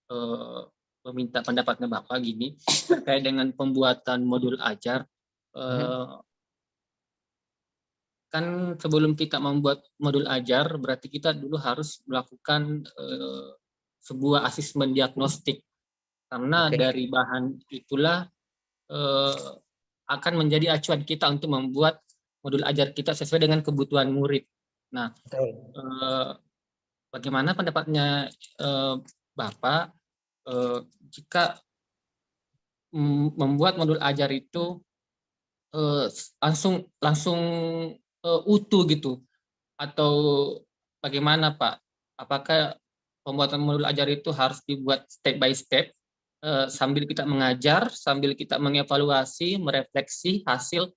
eh, meminta pendapatnya Bapak gini terkait dengan pembuatan modul ajar. Kan sebelum kita membuat modul ajar, berarti kita dulu harus melakukan sebuah asesmen diagnostik. Karena dari bahan itulah akan menjadi acuan kita untuk membuat modul ajar kita sesuai dengan kebutuhan murid. Nah, bagaimana pendapatnya Bapak jika membuat modul ajar itu langsung utuh gitu, atau bagaimana Pak? Apakah pembuatan modul ajar itu harus dibuat step by step sambil kita mengajar, sambil kita mengevaluasi, merefleksi hasil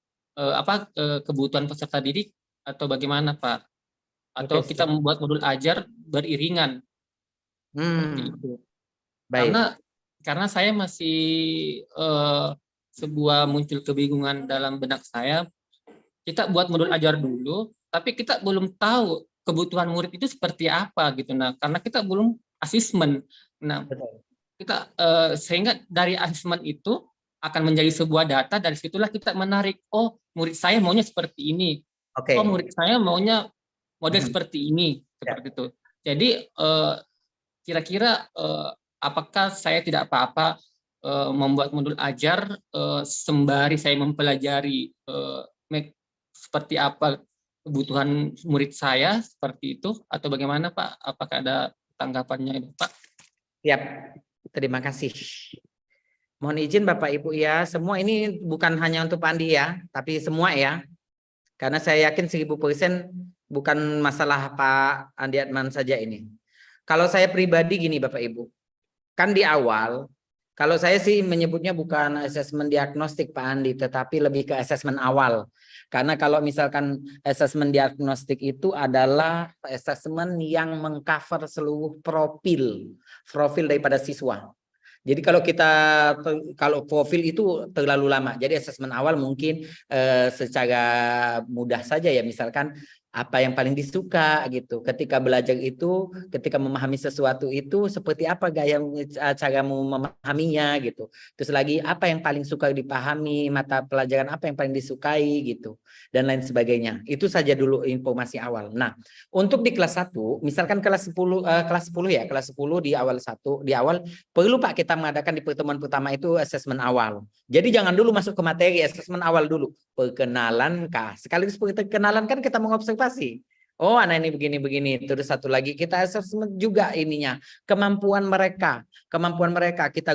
kebutuhan peserta didik, atau bagaimana Pak? Atau kita membuat modul ajar beriringan seperti itu? Baik. Karena saya masih sebuah muncul kebingungan dalam benak saya. Kita buat modul ajar dulu, tapi kita belum tahu kebutuhan murid itu seperti apa gitu. Nah, karena kita belum asesmen. Nah, kita sehingga dari asesmen itu akan menjadi sebuah data. Dari situlah kita menarik, oh murid saya maunya seperti ini, oh murid saya maunya model seperti ini, seperti itu. Jadi kira-kira apakah saya tidak apa-apa membuat modul ajar sembari saya mempelajari seperti apa kebutuhan murid saya, seperti itu, atau bagaimana Pak? Apakah ada tanggapannya itu Pak? Siap, terima kasih. Mohon izin Bapak Ibu ya, semua ini bukan hanya untuk Pak Andi ya, tapi semua ya. Karena saya yakin 1000% bukan masalah Pak Andi Atman saja ini. Kalau saya pribadi gini Bapak Ibu, kan di awal, kalau saya sih menyebutnya bukan asesmen diagnostik Pak Andi, tetapi lebih ke asesmen awal. Karena kalau misalkan asesmen diagnostik itu adalah asesmen yang mengcover seluruh profil daripada siswa. Jadi kalau profil itu terlalu lama. Jadi asesmen awal mungkin secara mudah saja ya, misalkan apa yang paling disuka gitu. Ketika belajar itu, ketika memahami sesuatu itu seperti apa gaya caramu memahaminya gitu. Terus lagi apa yang paling suka dipahami, mata pelajaran apa yang paling disukai gitu, dan lain sebagainya. Itu saja dulu informasi awal. Nah, untuk di kelas 1, misalkan kelas 10 ya, kelas 10 di awal perlu Pak kita mengadakan di pertemuan pertama itu asesmen awal. Jadi jangan dulu masuk ke materi, asesmen awal dulu. Perkenalan kah? Sekaligus perkenalan kan kita mengobservasi. Oh, anak ini begini-begini. Terus satu lagi kita asesmen juga ininya, kemampuan mereka. Kemampuan mereka kita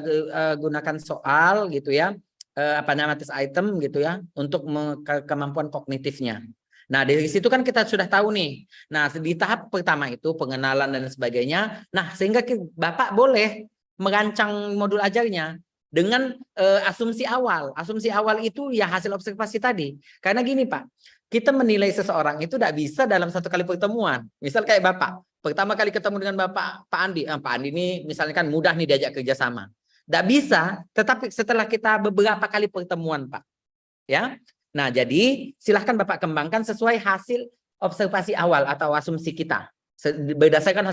gunakan soal gitu ya. Apa namanya tes item gitu ya untuk kemampuan kognitifnya. Nah, dari situ kan kita sudah tahu nih. Nah, di tahap pertama itu pengenalan dan sebagainya. Nah, sehingga Bapak boleh merancang modul ajarnya dengan asumsi awal. Asumsi awal itu ya hasil observasi tadi. Karena gini Pak, kita menilai seseorang itu tidak bisa dalam satu kali pertemuan. Misal kayak Bapak, pertama kali ketemu dengan Pak Andi. Pak Andi ini misalnya kan mudah nih diajak kerjasama. Tidak bisa, tetapi setelah kita beberapa kali pertemuan Pak. Ya. Nah, jadi silahkan Bapak kembangkan sesuai hasil observasi awal atau asumsi kita. Berdasarkan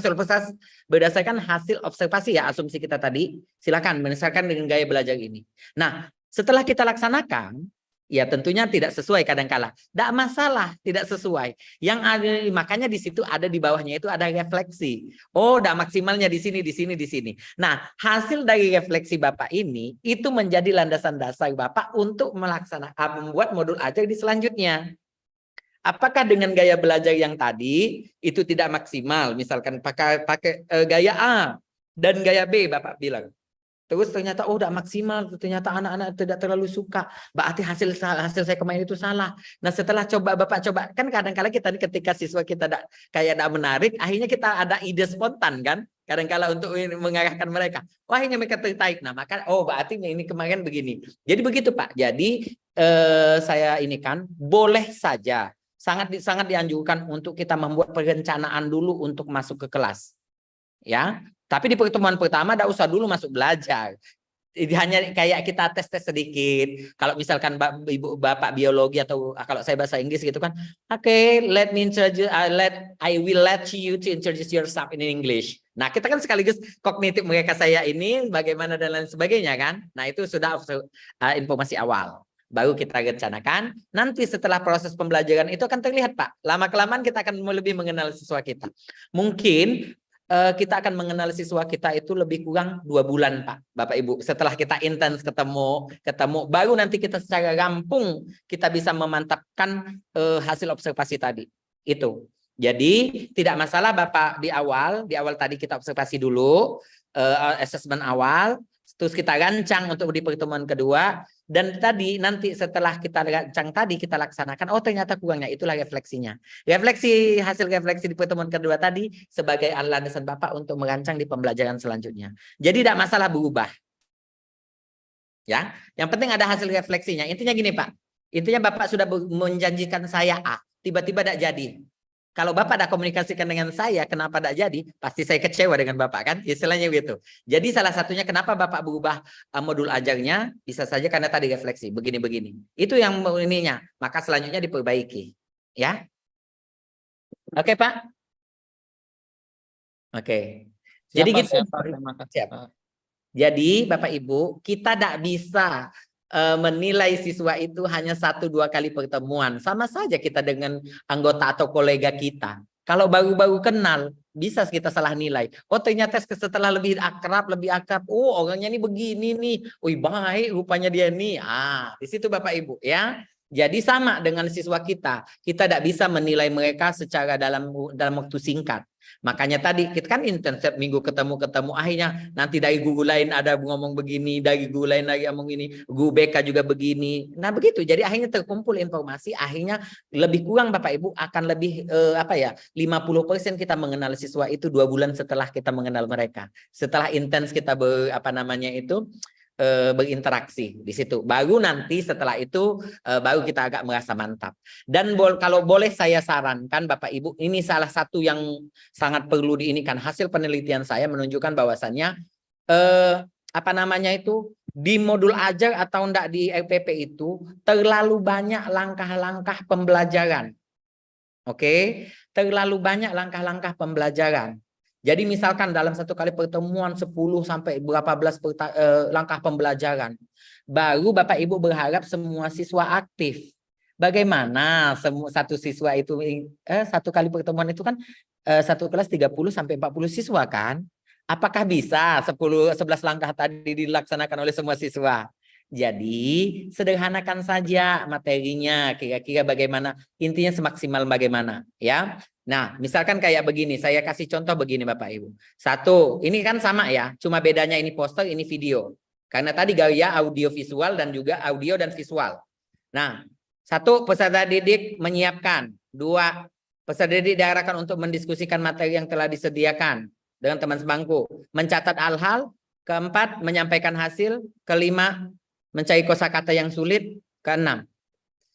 hasil observasi ya, asumsi kita tadi, silakan berdasarkan dengan gaya belajar ini. Nah, setelah kita laksanakan, ya tentunya tidak sesuai kadangkala. Tidak masalah, tidak sesuai. Yang ada, makanya di situ ada di bawahnya itu ada refleksi. Oh, tidak maksimalnya di sini, di sini, di sini. Nah, hasil dari refleksi Bapak ini itu menjadi landasan dasar Bapak untuk melaksanakan membuat modul ajar di selanjutnya. Apakah dengan gaya belajar yang tadi itu tidak maksimal? Misalkan pakai gaya A dan gaya B Bapak bilang. Terus ternyata oh tidak maksimal, ternyata anak-anak tidak terlalu suka. Berarti hasil saya kemarin itu salah. Nah, setelah Bapak coba, kan kadang-kala kita ketika siswa kita kayak tidak menarik, akhirnya kita ada ide spontan kan? Kadang-kala untuk mengarahkan mereka. Wah, akhirnya mereka tertarik. Nah, maka berarti ini kemarin begini. Jadi begitu Pak. Jadi saya ini kan boleh saja sangat dianjurkan untuk kita membuat perencanaan dulu untuk masuk ke kelas. Ya. Tapi di pertemuan pertama tidak usah dulu masuk belajar. Hanya kayak kita tes sedikit. Kalau misalkan Ibu Bapak biologi atau kalau saya bahasa Inggris gitu kan. Oke, let me introduce I will let you to introduce yourself in English. Nah, kita kan sekaligus kognitif mereka saya ini bagaimana dan lain sebagainya kan. Nah, itu sudah informasi awal. Baru kita rencanakan. Nanti setelah proses pembelajaran itu akan terlihat, Pak. Lama-kelamaan kita akan lebih mengenal siswa kita. Mungkin kita akan mengenal siswa kita itu lebih kurang 2 bulan, Pak, Bapak Ibu. Setelah kita intens ketemu, baru nanti kita secara rampung kita bisa memantapkan hasil observasi tadi. Itu. Jadi tidak masalah Bapak di awal tadi kita observasi dulu, assessment awal, terus kita rancang untuk di pertemuan kedua, dan tadi nanti setelah kita rancang tadi kita laksanakan, oh ternyata kurangnya, itulah refleksinya. Hasil refleksi di pertemuan kedua tadi sebagai landasan Bapak untuk merancang di pembelajaran selanjutnya. Jadi tidak masalah berubah. Ya, yang penting ada hasil refleksinya. Intinya gini, Pak. Intinya Bapak sudah menjanjikan saya A, tiba-tiba tidak jadi. Kalau Bapak tidak komunikasikan dengan saya, kenapa tidak jadi? Pasti saya kecewa dengan Bapak, kan? Istilahnya gitu. Jadi salah satunya kenapa Bapak berubah modul ajarnya, bisa saja karena tadi refleksi, begini-begini. Itu yang ininya, maka selanjutnya diperbaiki. Ya. Oke, Pak? Oke. Jadi gitu. Siap. Jadi Bapak Ibu, kita tidak bisa menilai siswa itu hanya 1-2 kali pertemuan. Sama saja kita dengan anggota atau kolega kita. Kalau baru-baru kenal, bisa kita salah nilai. Oh ternyata setelah lebih akrab, oh orangnya ini begini nih. Wih baik rupanya dia nih. Di situ Bapak Ibu ya. Jadi sama dengan siswa kita tidak bisa menilai mereka secara dalam waktu singkat. Makanya tadi kita kan intensif minggu ketemu, akhirnya nanti dari guru lain ada ngomong begini, dari guru lain lagi ngomong ini, guru BK juga begini. Nah begitu, jadi akhirnya terkumpul informasi, akhirnya lebih kurang Bapak Ibu akan lebih 50% kita mengenal siswa itu 2 bulan setelah kita mengenal mereka. Setelah intens kita berinteraksi di situ, baru nanti setelah itu baru kita agak merasa mantap. Dan kalau boleh saya sarankan Bapak Ibu, ini salah satu yang sangat perlu diinikan. Hasil penelitian saya menunjukkan bahwasannya di modul ajar atau enggak di RPP itu terlalu banyak langkah-langkah pembelajaran. Oke, terlalu banyak langkah-langkah pembelajaran. Jadi misalkan dalam satu kali pertemuan 10 sampai berapa belas langkah pembelajaran. Baru Bapak Ibu berharap semua siswa aktif. Bagaimana satu siswa itu satu kali pertemuan itu kan satu kelas 30 sampai 40 siswa kan? Apakah bisa 11 langkah tadi dilaksanakan oleh semua siswa? Jadi sederhanakan saja materinya, kira-kira bagaimana, intinya semaksimal bagaimana ya. Nah, misalkan kayak begini, saya kasih contoh begini Bapak Ibu. Satu, ini kan sama ya, cuma bedanya ini poster, ini video. Karena tadi gaya audio visual dan juga audio dan visual. Nah, 1, peserta didik menyiapkan. 2, peserta didik diarahkan untuk mendiskusikan materi yang telah disediakan dengan teman sebangku. Mencatat hal-hal. 4, menyampaikan hasil. 5, mencari kosakata yang sulit. 6.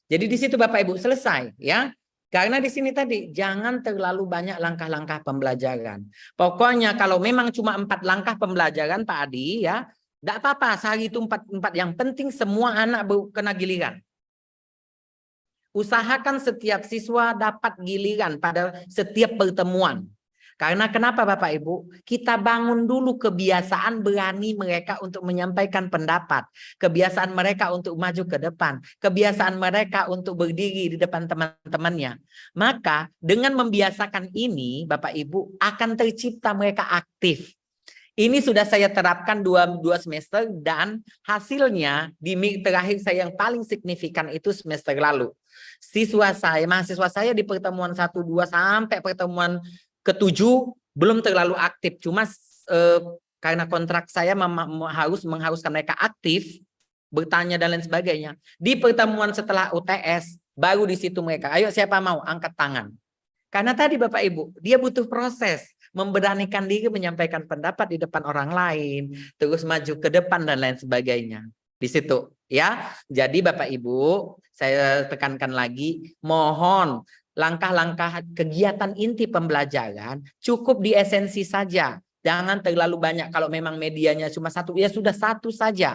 Jadi di situ Bapak Ibu selesai ya. Karena di sini tadi jangan terlalu banyak langkah-langkah pembelajaran. Pokoknya kalau memang cuma 4 langkah pembelajaran Pak Adi ya, tidak apa-apa, sehari itu 4 yang penting semua anak kena giliran. Usahakan setiap siswa dapat giliran pada setiap pertemuan. Karena kenapa Bapak Ibu? Kita bangun dulu kebiasaan berani mereka untuk menyampaikan pendapat. Kebiasaan mereka untuk maju ke depan. Kebiasaan mereka untuk berdiri di depan teman-temannya. Maka dengan membiasakan ini Bapak Ibu akan tercipta mereka aktif. Ini sudah saya terapkan 2 semester dan hasilnya di terakhir saya yang paling signifikan itu semester lalu. Mahasiswa saya di pertemuan 1-2 sampai pertemuan ke-7 belum terlalu aktif, cuma karena kontrak saya mengharuskan mereka aktif, bertanya dan lain sebagainya. Di pertemuan setelah UTS, baru di situ mereka, ayo siapa mau angkat tangan. Karena tadi Bapak Ibu, dia butuh proses, memberanikan diri menyampaikan pendapat di depan orang lain, terus maju ke depan dan lain sebagainya. Di situ ya. Jadi Bapak Ibu, saya tekankan lagi, mohon langkah-langkah kegiatan inti pembelajaran cukup di esensi saja. Jangan terlalu banyak. Kalau memang medianya cuma 1, ya sudah 1 saja.